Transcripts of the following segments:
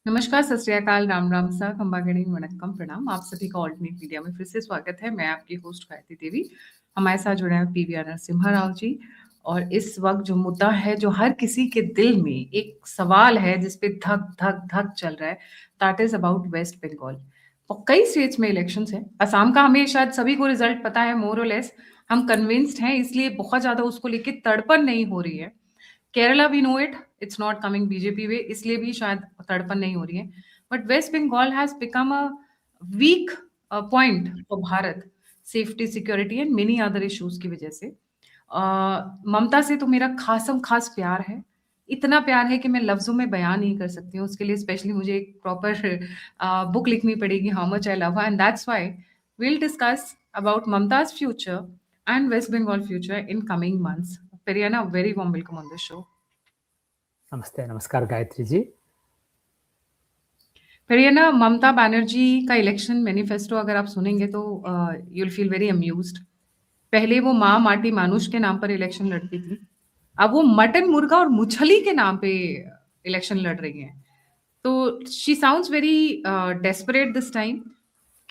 नमस्कार, सत श्री अकाल, राम राम सा, खंबागणी वणक्कम, प्रणाम। आप सभी का ऑल्टरनेट मीडिया में फिर से स्वागत है। मैं आपकी होस्ट गायत्री देवी। हमारे साथ जुड़े हैं पीवीआर नरसिम्हा राव जी। और इस वक्त जो मुद्दा है, जो हर किसी के दिल में एक सवाल है, जिसपे धक धक धक चल रहा है, that is about West Bengal. और कई स्टेट्स में इलेक्शंस है। असम का हमें शायद सभी को रिजल्ट पता है, मोर और लेस। हम कन्विंस्ड हैं, इसलिए बहुत ज्यादा उसको लेके तड़पन नहीं हो रही है। Kerala we know it's not coming BJP way, इसलिए भी शायद तड़पन नहीं हो रही है। But West Bengal has become a weak point for Bharat, safety, security and many other issues की वजह से। ममता से तो मेरा खासम खास प्यार है। इतना प्यार है कि मैं लफ्जों में बयान नहीं कर सकती हूँ। उसके लिए स्पेशली मुझे एक प्रॉपर बुक लिखनी पड़ेगी, how much I love her, and that's why we'll discuss about Mamta's future and West Bengal future in coming months. Periana, very warm welcome on the show. नमस्ते, नमस्कार गायत्री जी। Periana, ममता बनर्जी का election manifesto अगर आप सुनेंगे तो you'll feel very amused. पहले वो माँ माटी मानुष के नाम पर इलेक्शन लड़ती थी, अब वो मटन मुर्गा और मुछली के नाम पे इलेक्शन लड़ रही हैं। तो she sounds very desperate this time.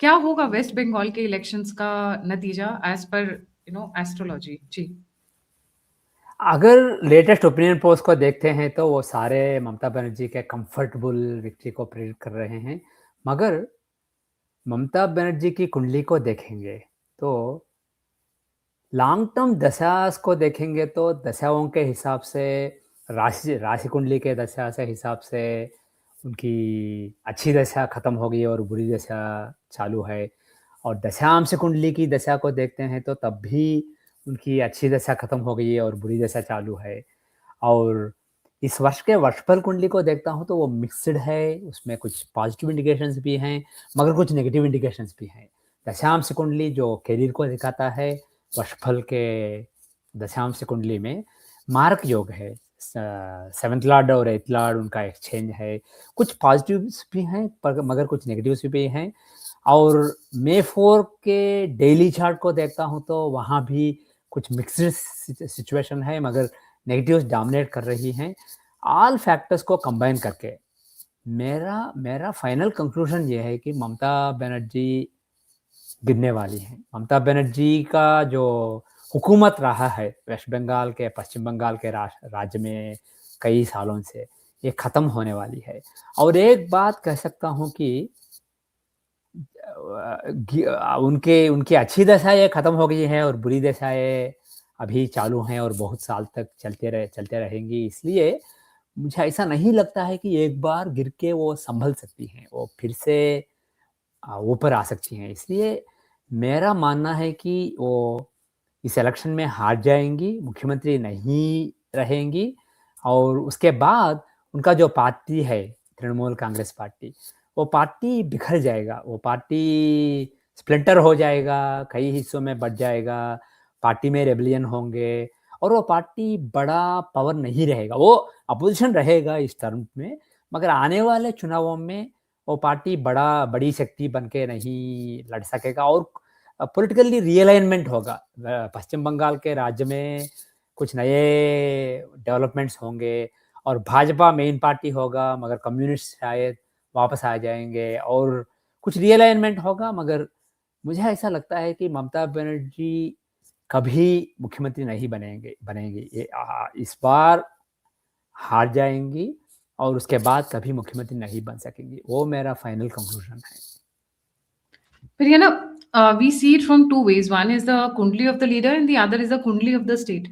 क्या होगा वेस्ट बंगाल के इलेक्शंस का नतीजा एज पर एस्ट्रोलॉजी जी? अगर लेटेस्ट ओपिनियन पोल्स को देखते हैं तो वो सारे ममता बनर्जी के कंफर्टेबल विक्ट्री को प्रेरित कर रहे हैं। मगर ममता बनर्जी की कुंडली को देखेंगे तो लॉन्ग टर्म दशास को देखेंगे तो दशाओं के हिसाब से, राशि राशि कुंडली के दशा से हिसाब से उनकी अच्छी दशा खत्म हो गई और बुरी दशा चालू है। और दशांश कुंडली की दशा को देखते हैं तो तब भी उनकी अच्छी दशा खत्म हो गई है और बुरी दशा चालू है। और इस वर्ष के वर्षफल कुंडली को देखता हूँ तो वो मिक्स्ड है, उसमें कुछ पॉजिटिव इंडिकेशंस भी हैं मगर कुछ नेगेटिव इंडिकेशंस भी हैं। दशांश कुंडली जो कैरियर को दिखाता है, वर्षफल के दशांश कुंडली में मार्क योग है, सेवंथ लॉर्ड और एथ लॉर्ड उनका एक्सचेंज है। कुछ पॉजिटिव्स भी हैं पर मगर कुछ नेगेटिव्स भी हैं। और मे 4 के डेली चार्ट को देखता हूँ तो वहाँ भी कुछ मिक्स्ड सिचुएशन है मगर नेगेटिव्स डोमिनेट कर रही हैं। ऑल फैक्टर्स को कंबाइन करके मेरा फाइनल कंक्लूजन ये है कि ममता बनर्जी गिरने वाली हैं। ममता बनर्जी का जो हुकूमत रहा है वेस्ट बंगाल के, पश्चिम बंगाल के राज्य में कई सालों से, ये ख़त्म होने वाली है। और एक बात कह सकता हूँ कि उनकी अच्छी दशाएं खत्म हो गई हैं और बुरी दशाएं अभी चालू हैं और बहुत साल तक चलते रहेंगी। इसलिए मुझे ऐसा नहीं लगता है कि एक बार गिर के वो संभल सकती हैं, वो फिर से ऊपर आ सकती हैं। इसलिए मेरा मानना है कि वो इस इलेक्शन में हार जाएंगी, मुख्यमंत्री नहीं रहेंगी। और उसके बाद उनका जो पार्टी है, तृणमूल कांग्रेस पार्टी, वो पार्टी बिखर जाएगा, वो पार्टी स्प्लिंटर हो जाएगा, कई हिस्सों में बट जाएगा, पार्टी में रेबलियन होंगे और वो पार्टी बड़ा पावर नहीं रहेगा। वो अपोजिशन रहेगा इस टर्म में मगर आने वाले चुनावों में वो पार्टी बड़ी शक्ति बन के नहीं लड़ सकेगा और पॉलिटिकली रीअलाइनमेंट होगा। पश्चिम बंगाल के राज्य में कुछ नए डेवलपमेंट्स होंगे और भाजपा मेन पार्टी होगा मगर कम्युनिस्ट शायद वापस आ जाएंगे और कुछ रीअलाइनमेंट होगा। मगर मुझे ऐसा लगता है कि ममता बनर्जी कभी मुख्यमंत्री नहीं बनेंगी। इस बार हार जाएंगी और उसके बाद कभी मुख्यमंत्री नहीं बन सकेंगी। वो मेरा फाइनल कंक्लूजन है। फिर ये ना, we see it from two ways. One is the कुंडली of the leader and the other is the कुंडली of the state.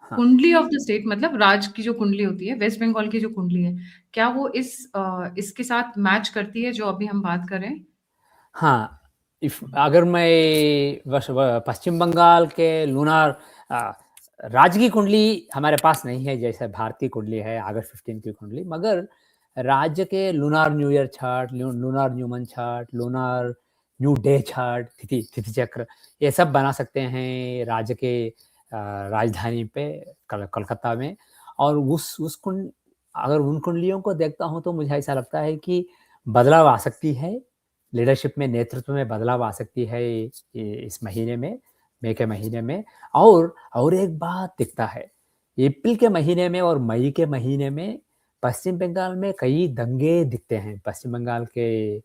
हाँ कुंडली ऑफ द स्टेट मतलब राज की जो कुंडली होती है, वेस्ट बंगाल की जो कुंडली है, क्या वो इसके साथ मैच करती है जो अभी हम बात कर रहे हैं? हाँ, अगर मैं पश्चिम बंगाल के लूनार राज्य की कुंडली हमारे पास नहीं है, जैसे भारत की कुंडली है अगस्त 15 की कुंडली, मगर राज्य के lunar new year chart, lunar new moon chart, lunar new day chart, तिथि चक्र, ये सब बना सकते हैं राज्य के राजधानी पे कलकत्ता में। और अगर उन कुंडलियों को देखता हूँ तो मुझे ऐसा लगता है कि बदलाव आ सकती है, लीडरशिप में, नेतृत्व में बदलाव आ सकती है इस महीने में, मई के महीने में। और एक बात दिखता है, अप्रैल के महीने में और मई के महीने में पश्चिम बंगाल में कई दंगे दिखते हैं। पश्चिम बंगाल के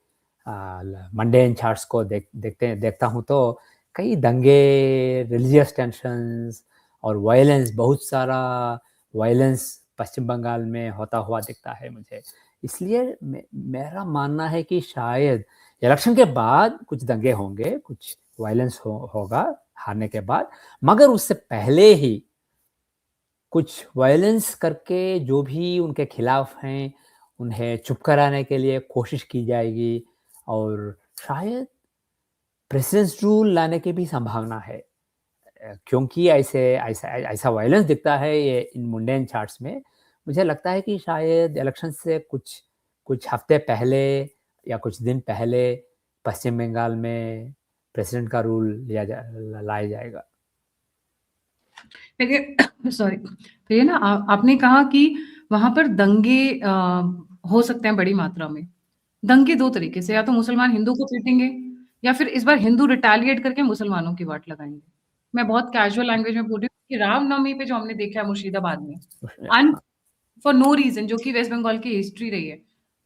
मंडेन चार्ट्स को देखता हूँ तो कई दंगे, रिलीजियस टेंशन्स और वायलेंस, बहुत सारा वायलेंस पश्चिम बंगाल में होता हुआ दिखता है मुझे। इसलिए मेरा मानना है कि शायद इलेक्शन के बाद कुछ दंगे होंगे, कुछ वायलेंस होगा हारने के बाद, मगर उससे पहले ही कुछ वायलेंस करके जो भी उनके खिलाफ हैं, उन्हें चुप कराने के लिए कोशिश की जाएगी और शायद प्रेसिडेंस रूल लाने की भी संभावना है। क्योंकि ऐसा वायलेंस दिखता है ये इन मुंडेन चार्ट्स में, मुझे लगता है कि शायद इलेक्शन से कुछ हफ्ते पहले या कुछ दिन पहले पश्चिम बंगाल में प्रेसिडेंट का रूल लाया जाएगा। देखिए सॉरी, तो ये ना आपने कहा कि वहां पर दंगे हो सकते हैं बड़ी मात्रा में। दंगे दो तरीके से, या तो मुसलमान हिंदू को पीटेंगे या फिर इस बार हिंदू रिटेलिएट करके मुसलमानों की वाट लगाएंगे। मैं बहुत कैजुअल लैंग्वेज में बोल रही हूँ कि रामनवमी पे जो हमने देखा है मुर्शिदाबाद में, फॉर नो रीजन, जो कि वेस्ट बंगाल की हिस्ट्री रही है,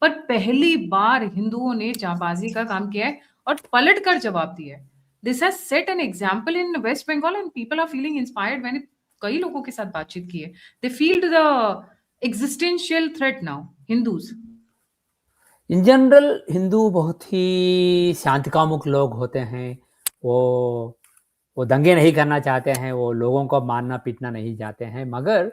पर पहली बार हिंदुओं ने जाबाजी का काम किया है और पलट कर जवाब दिया है। This has set an example in West Bengal and people are feeling inspired. मैंने कई लोगों के साथ बातचीत की है, they feel the existential threat now, Hindus. In general Hindu बहुत ही शांतिकामुक लोग होते हैं। वो दंगे नहीं करना चाहते हैं, वो लोगों को मारना पीटना नहीं चाहते हैं, मगर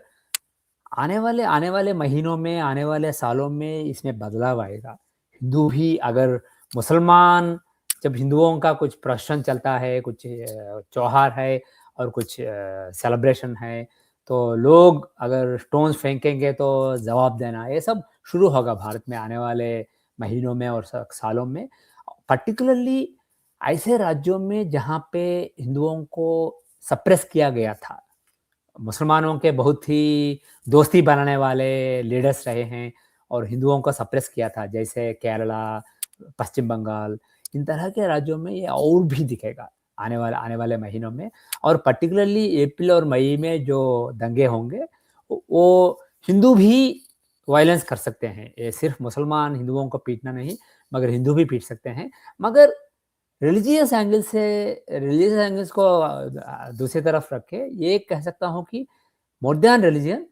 आने वाले महीनों में, आने वाले सालों में इसमें बदलाव आएगा। हिंदू भी अगर मुसलमान, जब हिंदुओं का कुछ प्रदर्शन चलता है, कुछ त्योहार है और कुछ सेलिब्रेशन है, तो लोग अगर स्टोन्स फेंकेंगे तो जवाब देना, ये सब शुरू होगा भारत में आने वाले महीनों में और सालों में। पर्टिकुलरली ऐसे राज्यों में जहाँ पे हिंदुओं को सप्रेस किया गया था, मुसलमानों के बहुत ही दोस्ती बनाने वाले लीडर्स रहे हैं और हिंदुओं को सप्रेस किया था, जैसे केरला, पश्चिम बंगाल, इन तरह के राज्यों में ये और भी दिखेगा आने वाले महीनों में। और पर्टिकुलरली अप्रैल और मई में जो दंगे होंगे, वो हिंदू भी वायलेंस कर सकते हैं। ये सिर्फ मुसलमान हिंदुओं को पीटना नहीं, मगर हिंदू भी पीट सकते हैं। मगर रिलीजियस एंगल्स को दूसरी तरफ रख के ये कह सकता हूँ कि मोर देन रिलीजन,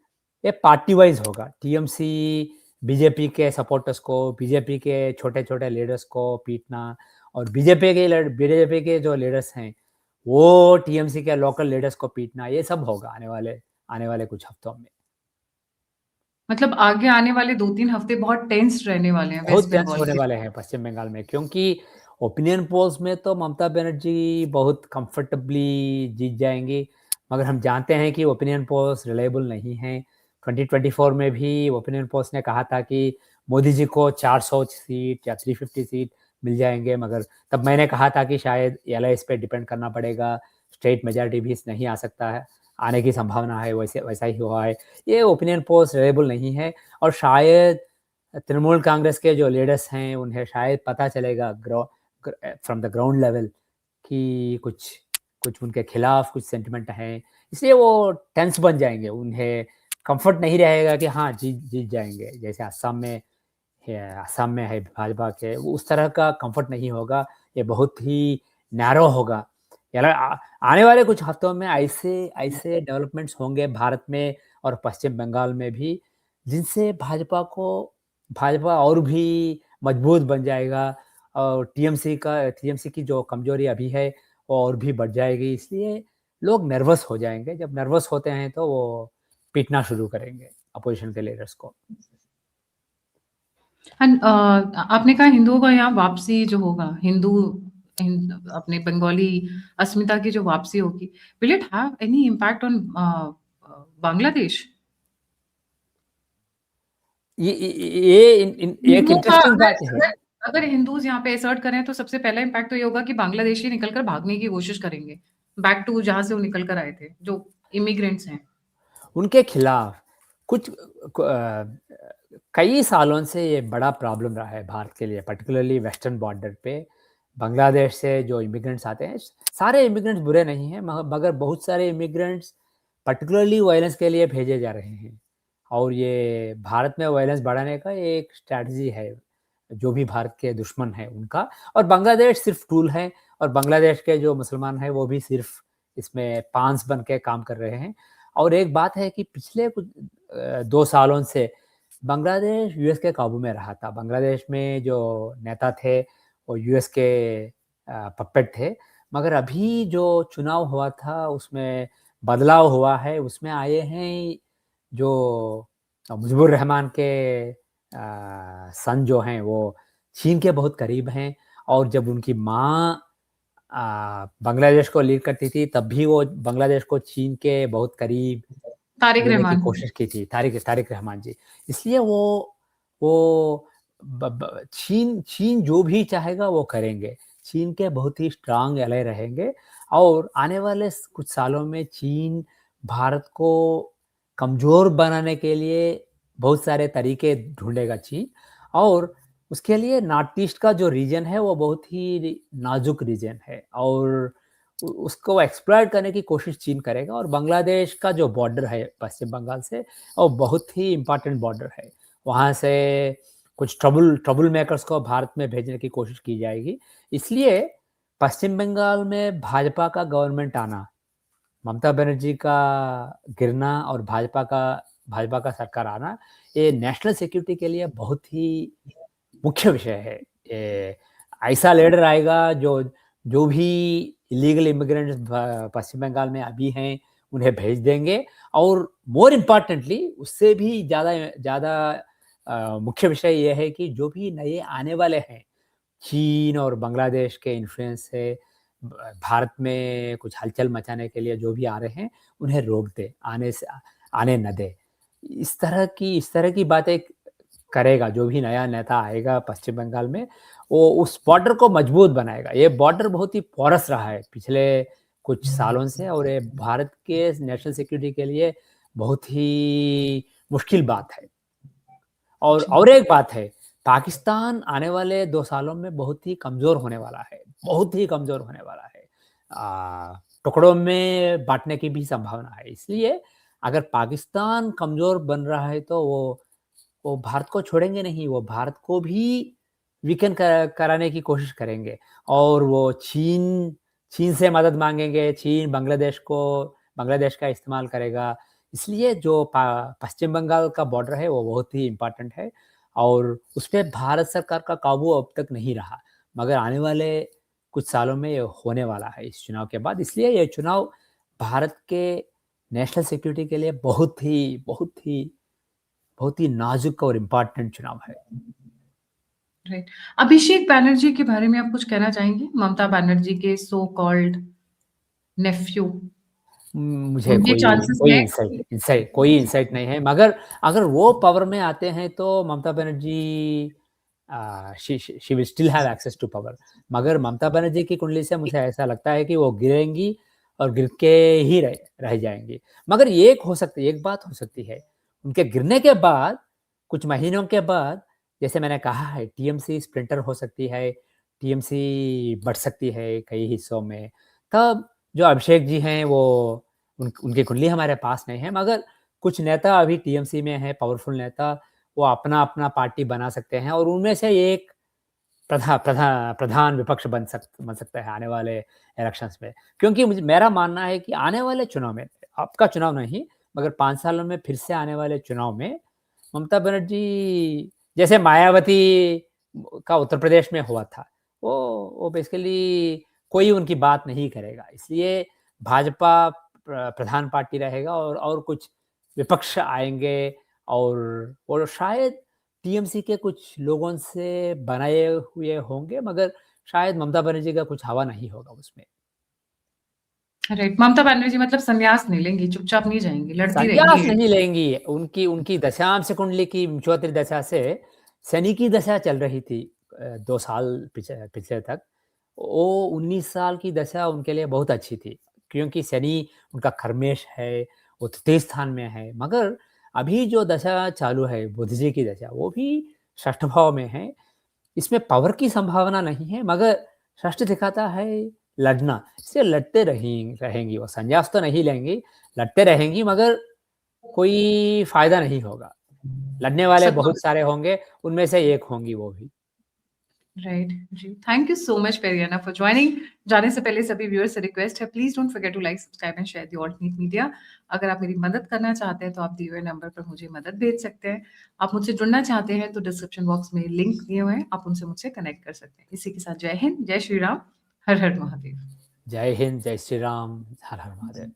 ये पार्टी वाइज होगा। टीएमसी बीजेपी के सपोर्टर्स को, बीजेपी के छोटे-छोटे लीडर्स को पीटना और बीजेपी के जो लीडर्स हैं, वो टीएमसी के लोकल लीडर्स को पीटना, ये सब होगा आने वाले कुछ हफ्तों में। मतलब आगे आने वाले 2-3 हफ्ते बहुत टेंस रहने वाले हैं वेस्ट बहुत टेंस बंगाल होने के। वाले हैं पश्चिम बंगाल में, क्योंकि ओपिनियन पोल्स में तो ममता बनर्जी बहुत कंफर्टेबली जीत जाएंगी, मगर हम जानते हैं कि ओपिनियन पोल्स रिलायबल नहीं हैं। 2024 में भी ओपिनियन पोल्स ने कहा था कि मोदी जी को 400 सीट या 350 सीट मिल जाएंगे, मगर तब मैंने कहा था कि शायद एलायंस पे डिपेंड करना पड़ेगा, स्टेट मेजॉरिटी भी नहीं आ सकता है, आने की संभावना है, वैसा ही हुआ है। ये ओपिनियन पोल्स रिलायबल नहीं है और शायद तृणमूल कांग्रेस के जो लीडर्स हैं, उन्हें शायद पता चलेगा फ्रॉम द ग्राउंड लेवल कि कुछ उनके खिलाफ कुछ सेंटिमेंट हैं, इसलिए वो टेंस बन जाएंगे। उन्हें कंफर्ट नहीं रहेगा कि हाँ जीत जाएंगे, जैसे असम में है भाजपा के, उस तरह का कंफर्ट नहीं होगा। ये बहुत ही नैरो होगा। आने वाले कुछ हफ्तों में ऐसे ऐसे डेवलपमेंट्स होंगे भारत में और पश्चिम बंगाल में भी, जिनसे भाजपा और भी मजबूत बन जाएगा और टीएमसी की जो कमजोरी अभी है वो और भी बढ़ जाएगी। इसलिए लोग नर्वस हो जाएंगे। जब नर्वस होते हैं तो वो पीटना शुरू करेंगे अपोजिशन के लीडर्स को। आपने कहा हिंदुओं का यहाँ वापसी जो होगा, अपने बंगाली अस्मिता की जो वापसी होगी, will it have any impact on Bangladesh? ये एक हिंदुओं का इंटरेस्टिंग बात है। अगर हिंदूज यहाँ पे असर्ट करें तो सबसे पहला इम्पैक्ट तो ये होगा कि बांग्लादेशी निकलकर भागने की कोशिश करेंगे बैक टू जहां से वो निकल कर आए थे, जो इमिग्रेंट्स हैं। उनके खिलाफ कई सालों से ये बड़ा प्रॉब्लम रहा है भारत के लिए, पर्टिकुलरली वेस्टर्न बॉर्डर पे बांग्लादेश से जो इमिग्रेंट्स आते हैं। सारे इमिग्रेंट्स बुरे नहीं हैं, मगर बहुत सारे इमिग्रेंट्स पर्टिकुलरली वायलेंस के लिए भेजे जा रहे हैं और ये भारत में वायलेंस बढ़ाने का एक स्ट्रैटेजी है, जो भी भारत के दुश्मन हैं उनका। और बांग्लादेश सिर्फ टूल है, और बांग्लादेश के जो मुसलमान हैं वो भी सिर्फ इसमें पांस बन के काम कर रहे हैं। और एक बात है कि पिछले कुछ 2 सालों से बांग्लादेश यूएस के काबू में रहा था। बांग्लादेश में जो नेता थे वो यूएस के पपेट थे। मगर अभी जो चुनाव हुआ था उसमें बदलाव हुआ है, उसमें आए हैं जो मुजीबुर रहमान के सन जो हैं वो चीन के बहुत करीब हैं। और जब उनकी माँ बांग्लादेश को लीड करती थी तब भी वो बांग्लादेश को चीन के बहुत करीब तारिक लेने की रहमान। कोशिश की थी, तारिक रहमान जी। इसलिए वो चीन चीन जो भी चाहेगा वो करेंगे। चीन के बहुत ही स्ट्रांग एलाय रहेंगे, और आने वाले कुछ सालों में चीन भारत को कमज़ोर बनाने के लिए बहुत सारे तरीके ढूँढेगा चीन। और उसके लिए नॉर्थ ईस्ट का जो रीजन है वो बहुत ही नाज़ुक रीजन है, और उसको एक्सप्लॉइट करने की कोशिश चीन करेगा। और बांग्लादेश का जो बॉर्डर है पश्चिम बंगाल से, वो बहुत ही इम्पोर्टेंट बॉर्डर है। वहाँ से कुछ ट्रबल मेकर्स को भारत में भेजने की कोशिश की जाएगी। इसलिए पश्चिम बंगाल में भाजपा का गवर्नमेंट आना, ममता बनर्जी का गिरना और भाजपा का सरकार आना, ये नेशनल सिक्योरिटी के लिए बहुत ही मुख्य विषय है। ये ऐसा लीडर आएगा जो जो भी इलीगल इमिग्रेंट्स पश्चिम बंगाल में अभी हैं उन्हें भेज देंगे। और मोर इम्पोर्टेंटली उससे भी ज़्यादा मुख्य विषय ये है कि जो भी नए आने वाले हैं चीन और बांग्लादेश के इन्फ्लुएंस से भारत में कुछ हलचल मचाने के लिए जो भी आ रहे हैं उन्हें रोक दे, आने न दे। इस तरह की बातें करेगा जो भी नया नेता आएगा पश्चिम बंगाल में, वो उस बॉर्डर को मजबूत बनाएगा। ये बॉर्डर बहुत ही पोरस रहा है पिछले कुछ सालों से, और ये भारत के नेशनल सिक्योरिटी के लिए बहुत ही मुश्किल बात है। और एक बात है, पाकिस्तान आने वाले 2 सालों में बहुत ही कमज़ोर होने वाला है, बहुत ही कमज़ोर होने वाला है। टुकड़ों में बाँटने की भी संभावना है। इसलिए अगर पाकिस्तान कमज़ोर बन रहा है तो वो भारत को छोड़ेंगे नहीं, वो भारत को भी वीकेंड कराने की कोशिश करेंगे। और वो चीन से मदद माँगेंगे, चीन बांग्लादेश का इस्तेमाल करेगा। इसलिए जो पश्चिम बंगाल का बॉर्डर है वो बहुत ही इम्पोर्टेंट है, और उसपे भारत सरकार का काबू अब तक नहीं रहा। मगर आने वाले कुछ सालों में ये होने वाला है इस चुनाव के बाद। इसलिए ये चुनाव भारत के नेशनल सिक्योरिटी के लिए बहुत ही नाजुक और इम्पोर्टेंट चुनाव है। राइट। अभिषेक बैनर्जी के बारे में आप कुछ कहना चाहेंगे? ममता बनर्जी के सो कॉल्ड नेफ्यू। मुझे उनके चांसेस हैं? कोई इंसाइट नहीं है। मगर अगर वो पावर में आते हैं तो Mamata Banerjee she will still have access to power. मगर ममता बनर्जी की कुंडली से मुझे ऐसा लगता है कि वो गिरेंगी और गिर के ही रह जाएंगी। मगर एक बात हो सकती है, उनके गिरने के बाद कुछ महीनों के बाद, जैसे मैंने कहा है, टीएमसी स्प्लिंटर हो सकती है, टीएमसी बढ़ सकती है कई हिस्सों में। तब जो अभिषेक जी हैं वो उनकी कुंडली हमारे पास नहीं है, मगर कुछ नेता अभी टीएमसी में हैं, पावरफुल नेता, वो अपना पार्टी बना सकते हैं, और उनमें से एक प्रधान विपक्ष बन सकता है आने वाले इलेक्शंस में। क्योंकि मेरा मानना है कि आने वाले चुनाव में, आपका चुनाव नहीं, मगर 5 सालों में फिर से आने वाले चुनाव में ममता बनर्जी, जैसे मायावती का उत्तर प्रदेश में हुआ था, वो बेसिकली कोई उनकी बात नहीं करेगा। इसलिए भाजपा प्रधान पार्टी रहेगा, और कुछ विपक्ष आएँगे, और शायद टीएमसी के कुछ लोगों से बनाए हुए होंगे, मगर शायद ममता बनर्जी का कुछ हवा नहीं होगा उसमें। राइट। ममता बनर्जी मतलब संन्यास नहीं लेंगी, चुपचाप नहीं जाएँगी, लड़ती संन्यास रहेंगी। नहीं लेंगी। उनकी दशांश कुंडली की चौथी दशा से शनि की दशा चल रही थी 2 साल पिछले तक। वो 19 साल की दशा उनके लिए बहुत अच्छी थी, क्योंकि शनि उनका खरमेश है, वो तृतीय स्थान में है। मगर अभी जो दशा चालू है, बुध जी की दशा, वो भी षष्ठ भाव में है। इसमें पावर की संभावना नहीं है, मगर षष्ठ दिखाता है लड़ना। इससे लड़ते रहेंगी वो, संन्यास तो नहीं लेंगी, लड़ते रहेंगी, मगर कोई फ़ायदा नहीं होगा। लड़ने वाले सच बहुत सारे होंगे, उनमें से एक होंगी वो भी। राइट जी। Thank you so much Periyana for joining. जाने से पहले सभी व्यूअर्स से रिक्वेस्ट है, please don't forget to like, subscribe and share the alternate media. अगर आप मेरी मदद करना चाहते हैं तो आप दिए हुए नंबर पर मुझे मदद भेज सकते हैं। आप मुझसे जुड़ना चाहते हैं तो डिस्क्रिप्शन बॉक्स में लिंक दिए हुए हैं, आप उनसे मुझसे कनेक्ट कर सकते हैं। इसी के साथ जय हिंद, जय श्री राम, हर हर महादेव। जय हिंद, जय श्री राम, हर हर महादेव।